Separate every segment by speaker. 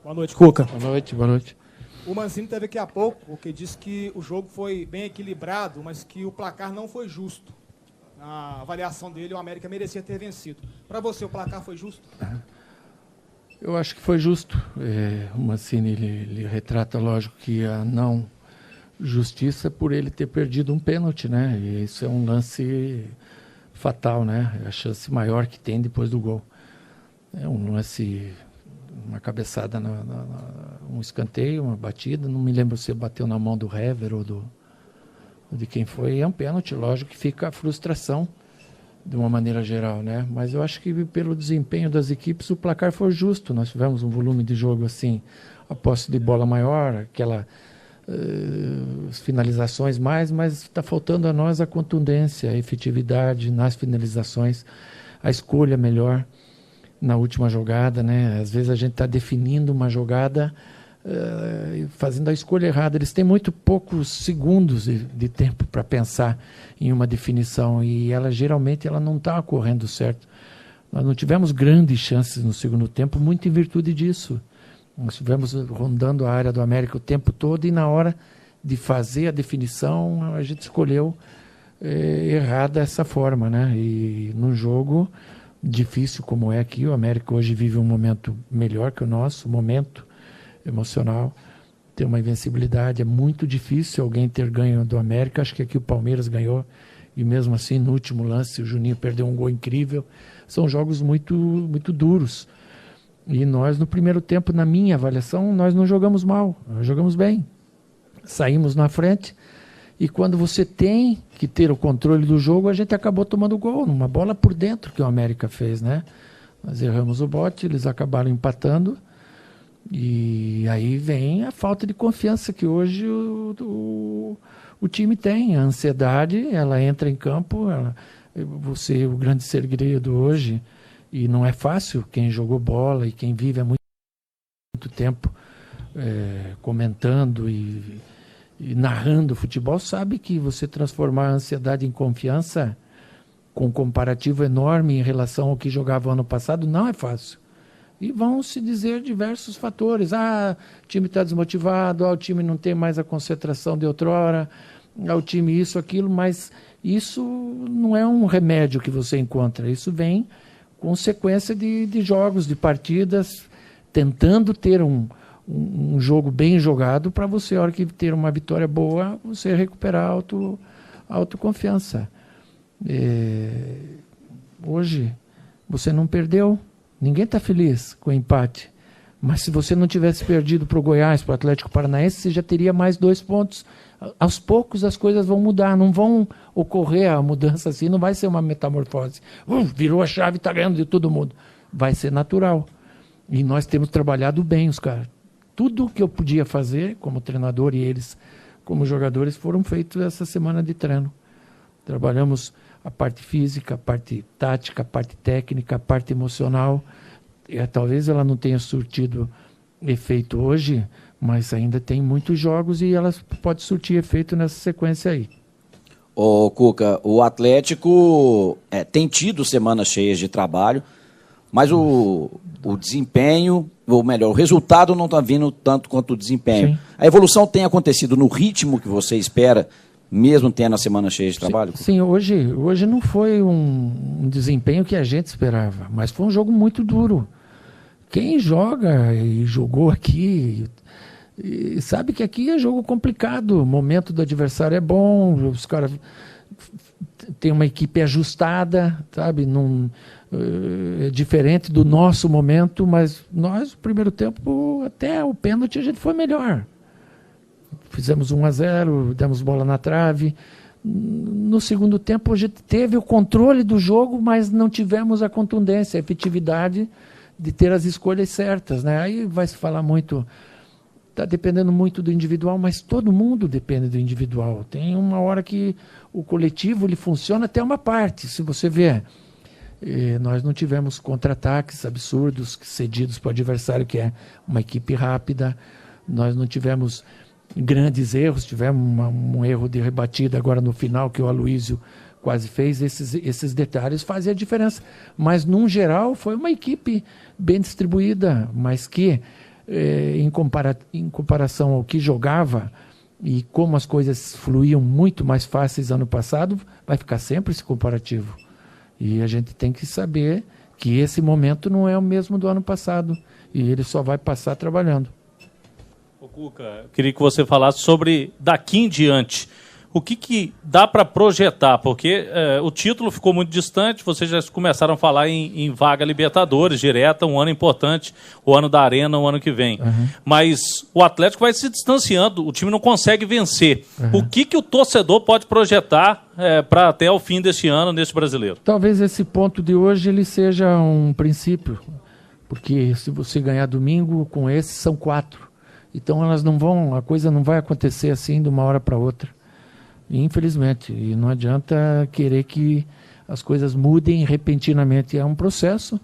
Speaker 1: Boa noite, Cuca.
Speaker 2: Boa noite, boa noite.
Speaker 1: O Mancini teve aqui há pouco, que disse que o jogo foi bem equilibrado, mas que o placar não foi justo. Na avaliação dele, o América merecia ter vencido. Para você, o placar foi justo?
Speaker 2: Eu acho que foi justo. O Mancini ele retrata, lógico, que a não justiça por ele ter perdido um pênalti, né? E isso é um lance fatal, né? É a chance maior que tem depois do gol. É um lance, uma cabeçada, um escanteio, uma batida. Não me lembro se bateu na mão do Hever ou de quem foi. É um pênalti, lógico que fica a frustração de uma maneira geral, né? Mas eu acho que pelo desempenho das equipes o placar foi justo. Nós tivemos um volume de jogo assim, a posse de bola maior, aquela finalizações mais, mas está faltando a nós a contundência, a efetividade nas finalizações, a escolha melhor na última jogada, né? Às vezes a gente está definindo uma jogada fazendo a escolha errada. Eles têm muito poucos segundos de tempo para pensar em uma definição e geralmente ela não está ocorrendo certo. Nós não tivemos grandes chances no segundo tempo, muito em virtude disso. Nós estivemos rondando a área do América o tempo todo e na hora de fazer a definição a gente escolheu errada essa forma, né? E num jogo difícil como é aqui, o América hoje vive um momento melhor que o nosso, momento emocional, ter uma invencibilidade, é muito difícil alguém ter ganho do América. Acho que aqui o Palmeiras ganhou e mesmo assim no último lance o Juninho perdeu um gol incrível. São jogos muito, muito duros e nós no primeiro tempo, na minha avaliação, nós não jogamos mal, nós jogamos bem, saímos na frente e quando você tem que ter o controle do jogo, a gente acabou tomando gol, numa bola por dentro que o América fez, né? Nós erramos o bote, eles acabaram empatando. E aí vem a falta de confiança que hoje o time tem, a ansiedade, ela entra em campo, o grande segredo hoje, e não é fácil, quem jogou bola e quem vive há muito tempo comentando e narrando futebol, sabe que você transformar a ansiedade em confiança com um comparativo enorme em relação ao que jogava ano passado, não é fácil. E vão se dizer diversos fatores. O time está desmotivado, o time não tem mais a concentração de outrora, o time isso, aquilo, mas isso não é um remédio que você encontra. Isso vem com sequência de jogos, de partidas, tentando ter um jogo bem jogado para você, a hora que ter uma vitória boa, você recuperar a autoconfiança. Hoje, você não perdeu. Ninguém está feliz com o empate. Mas se você não tivesse perdido para o Goiás, para o Atlético Paranaense, você já teria mais 2 pontos. Aos poucos as coisas vão mudar, não vão ocorrer a mudança assim, não vai ser uma metamorfose. Virou a chave e está ganhando de todo mundo. Vai ser natural. E nós temos trabalhado bem os caras. Tudo que eu podia fazer como treinador e eles como jogadores foram feitos essa semana de treino. Trabalhamos a parte física, a parte tática, a parte técnica, a parte emocional. Talvez ela não tenha surtido efeito hoje, mas ainda tem muitos jogos e ela pode surtir efeito nessa sequência aí.
Speaker 3: Ô Cuca, o Atlético tem tido semanas cheias de trabalho, mas o desempenho, ou melhor, o resultado não está vindo tanto quanto o desempenho. Sim. A evolução tem acontecido no ritmo que você espera, mesmo tendo a semana cheia de trabalho?
Speaker 2: Sim, hoje não foi um desempenho que a gente esperava, mas foi um jogo muito duro. Quem joga e jogou aqui sabe que aqui é jogo complicado, o momento do adversário é bom, os caras têm uma equipe ajustada, sabe? É diferente do nosso momento, mas nós, no primeiro tempo, até o pênalti, a gente foi melhor. Fizemos 1-0, demos bola na trave. No segundo tempo, a gente teve o controle do jogo, mas não tivemos a contundência, a efetividade de ter as escolhas certas, né? Aí vai se falar muito, está dependendo muito do individual, mas todo mundo depende do individual. Tem uma hora que o coletivo ele funciona até uma parte. Se você ver, nós não tivemos contra-ataques absurdos cedidos para o adversário, que é uma equipe rápida. Nós não tivemos grandes erros, tivemos um erro de rebatida agora no final que o Aloísio quase fez. Esses detalhes fazem a diferença, mas num geral foi uma equipe bem distribuída, mas que em comparação ao que jogava e como as coisas fluíam muito mais fáceis ano passado, vai ficar sempre esse comparativo. E a gente tem que saber que esse momento não é o mesmo do ano passado e ele só vai passar trabalhando.
Speaker 4: Ô Cuca, eu queria que você falasse sobre daqui em diante. O que dá para projetar? Porque o título ficou muito distante, vocês já começaram a falar em vaga Libertadores direta, um ano importante, o ano da Arena, o ano que vem. Uhum. Mas o Atlético vai se distanciando, o time não consegue vencer. Uhum. O que o torcedor pode projetar para até o fim desse ano, nesse brasileiro?
Speaker 2: Talvez esse ponto de hoje ele seja um princípio, porque se você ganhar domingo, com esses são 4. Então a coisa não vai acontecer assim de uma hora para outra. Infelizmente, e não adianta querer que as coisas mudem repentinamente. É um processo.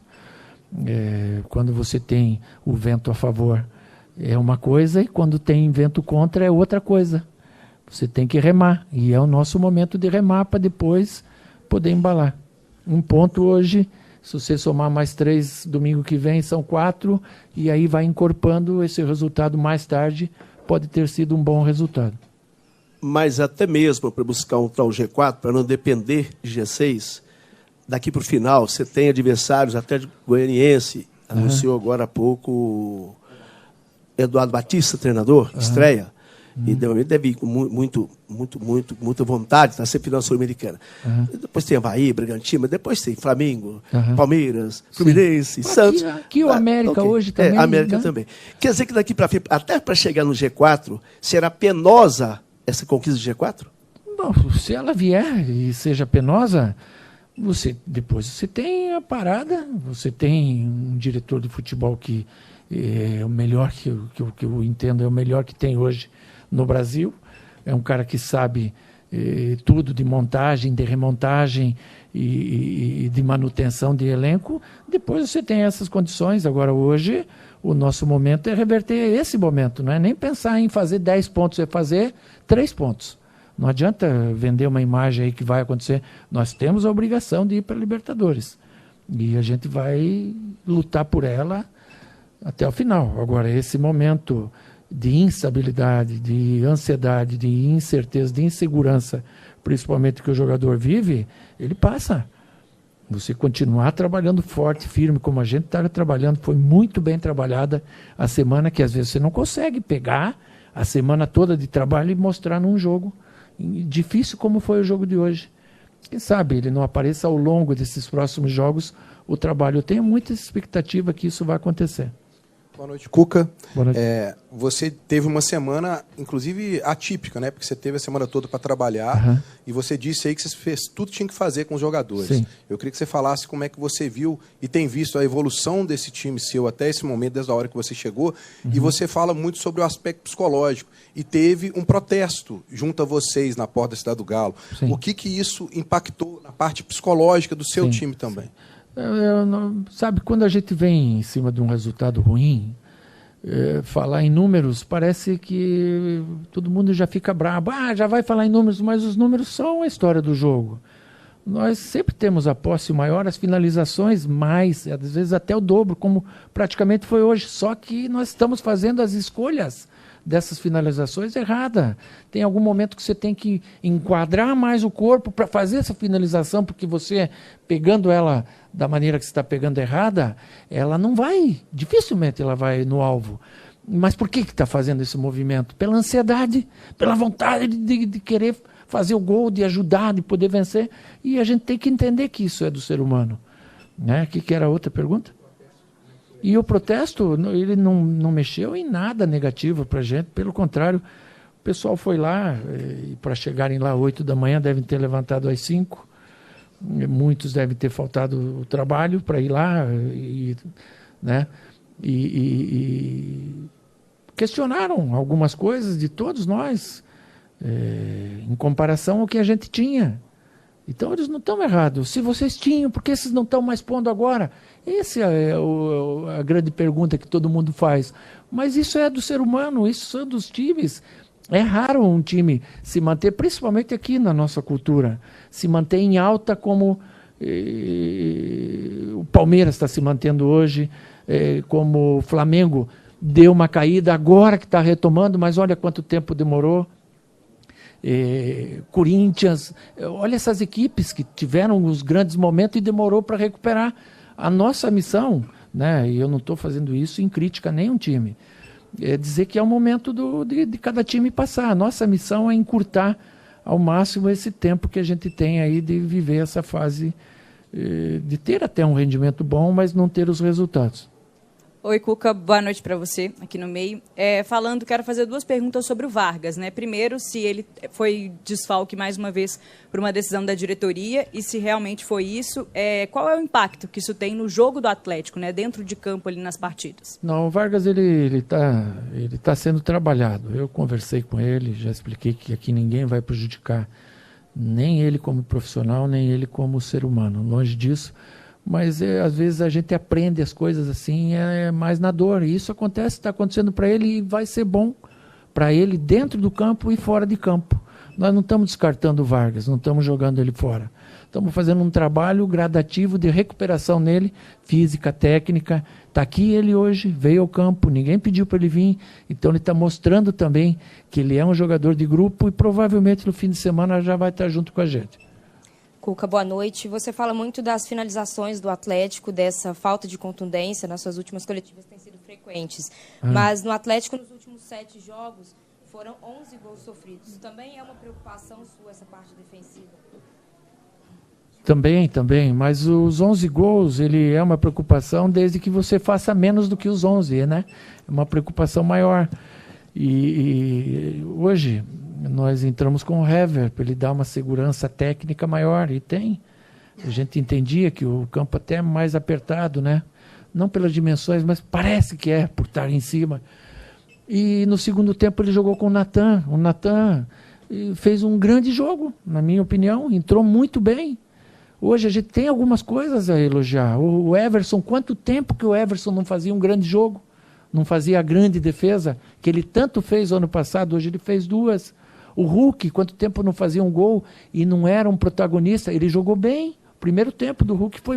Speaker 2: Quando você tem o vento a favor é uma coisa, e quando tem vento contra é outra coisa. Você tem que remar, e é o nosso momento de remar para depois poder embalar. Um ponto hoje, se você somar mais 3 domingo que vem, são 4, e aí vai encorpando esse resultado mais tarde, pode ter sido um bom resultado.
Speaker 5: Mas até mesmo para buscar um tal G4, para não depender de G6, daqui para o final, você tem adversários, até de Goianiense, anunciou agora há pouco Eduardo Batista, treinador, estreia, e deve ir com muita vontade, está sempre final sul-americana. Depois tem Avaí, Bragantino, depois tem Flamengo, Palmeiras, Fluminense, Santos.
Speaker 2: Aqui o América hoje também.
Speaker 5: América também. Quer dizer que daqui para frente, até para chegar no G4, será penosa essa conquista de G4?
Speaker 2: Bom, se ela vier e seja penosa, depois você tem a parada, você tem um diretor de futebol que é o melhor que eu entendo, é o melhor que tem hoje no Brasil. É um cara que sabe tudo de montagem, de remontagem e de manutenção de elenco. Depois você tem essas condições. Agora, hoje, o nosso momento é reverter esse momento. Não é nem pensar em fazer 10 pontos, é fazer 3 pontos. Não adianta vender uma imagem aí que vai acontecer. Nós temos a obrigação de ir para a Libertadores. E a gente vai lutar por ela até o final. Agora, esse momento de instabilidade, de ansiedade, de incerteza, de insegurança, principalmente que o jogador vive, ele passa. Você continuar trabalhando forte, firme, como a gente está trabalhando, foi muito bem trabalhada a semana, que às vezes você não consegue pegar a semana toda de trabalho e mostrar num jogo difícil como foi o jogo de hoje. Quem sabe ele não apareça ao longo desses próximos jogos o trabalho. Eu tenho muita expectativa que isso vai acontecer.
Speaker 6: Boa noite, Cuca.
Speaker 2: Boa noite.
Speaker 6: Você teve uma semana, inclusive, atípica, né? Porque você teve a semana toda para trabalhar e você disse aí que você fez tudo que tinha que fazer com os jogadores.
Speaker 2: Sim.
Speaker 6: Eu queria que você falasse como é que você viu e tem visto a evolução desse time seu até esse momento, desde a hora que você chegou. E você fala muito sobre o aspecto psicológico. E teve um protesto junto a vocês na porta da Cidade do Galo. Sim. O que isso impactou na parte psicológica do seu time também? Sim.
Speaker 2: Sabe, quando a gente vem em cima de um resultado ruim, falar em números, parece que todo mundo já fica bravo. Já vai falar em números, mas os números são a história do jogo. Nós sempre temos a posse maior, as finalizações mais, às vezes até o dobro, como praticamente foi hoje. Só que nós estamos fazendo as escolhas dessas finalizações errada. Tem algum momento que você tem que enquadrar mais o corpo para fazer essa finalização, porque você, pegando ela da maneira que você está pegando errada, ela não vai, dificilmente ela vai no alvo. Mas por que está fazendo esse movimento? Pela ansiedade, pela vontade de querer fazer o gol, de ajudar, de poder vencer. E a gente tem que entender que isso é do ser humano. Né? Que era a outra pergunta? E o protesto, ele não mexeu em nada negativo para a gente, pelo contrário, o pessoal foi lá, e para chegarem lá às 8 da manhã, devem ter levantado às 5, muitos devem ter faltado o trabalho para ir lá, né? E questionaram algumas coisas de todos nós, em comparação ao que a gente tinha. Então eles não estão errados. Se vocês tinham, por que vocês não estão mais pondo agora? Essa é a grande pergunta que todo mundo faz. Mas isso é do ser humano, isso é dos times. É raro um time se manter, principalmente aqui na nossa cultura, se manter em alta como o Palmeiras está se mantendo hoje, como o Flamengo deu uma caída, agora que está retomando, mas olha quanto tempo demorou. Corinthians, olha essas equipes que tiveram os grandes momentos e demorou para recuperar. A nossa missão, né, e eu não estou fazendo isso em crítica a nenhum time, é dizer que é o momento de cada time passar. A nossa missão é encurtar ao máximo esse tempo que a gente tem aí de viver essa fase, de ter até um rendimento bom, mas não ter os resultados.
Speaker 7: Oi, Cuca, boa noite para você aqui no meio. Quero fazer 2 perguntas sobre o Vargas, né? Primeiro, se ele foi desfalque mais uma vez por uma decisão da diretoria e se realmente foi isso, qual é o impacto que isso tem no jogo do Atlético, né? Dentro de campo ali nas partidas?
Speaker 2: Não, o Vargas ele tá sendo trabalhado. Eu conversei com ele, já expliquei que aqui ninguém vai prejudicar nem ele como profissional, nem ele como ser humano. Longe disso. Mas às vezes a gente aprende as coisas assim, mais na dor. E isso acontece, está acontecendo para ele e vai ser bom para ele dentro do campo e fora de campo. Nós não estamos descartando o Vargas, não estamos jogando ele fora. Estamos fazendo um trabalho gradativo de recuperação nele, física, técnica. Está aqui ele hoje, veio ao campo, ninguém pediu para ele vir. Então ele está mostrando também que ele é um jogador de grupo e provavelmente no fim de semana já vai estar junto com a gente.
Speaker 8: Cuca, boa noite. Você fala muito das finalizações do Atlético, dessa falta de contundência nas suas últimas coletivas têm sido frequentes. Mas no Atlético, nos últimos 7 jogos, foram 11 gols sofridos. Também é uma preocupação sua essa parte defensiva?
Speaker 2: Também. Mas os 11 gols, ele é uma preocupação desde que você faça menos do que os 11, né? É uma preocupação maior. E hoje nós entramos com o Hever para ele dar uma segurança técnica maior, e tem. A gente entendia que o campo até é mais apertado, né? Não pelas dimensões, mas parece que é, por estar em cima. E no segundo tempo ele jogou com o Natan. O Natan fez um grande jogo, na minha opinião, entrou muito bem. Hoje a gente tem algumas coisas a elogiar. O Everson, quanto tempo que o Everson não fazia um grande jogo? Não fazia a grande defesa que ele tanto fez ano passado, hoje ele fez 2. O Hulk, quanto tempo não fazia um gol e não era um protagonista? Ele jogou bem. O primeiro tempo do Hulk foi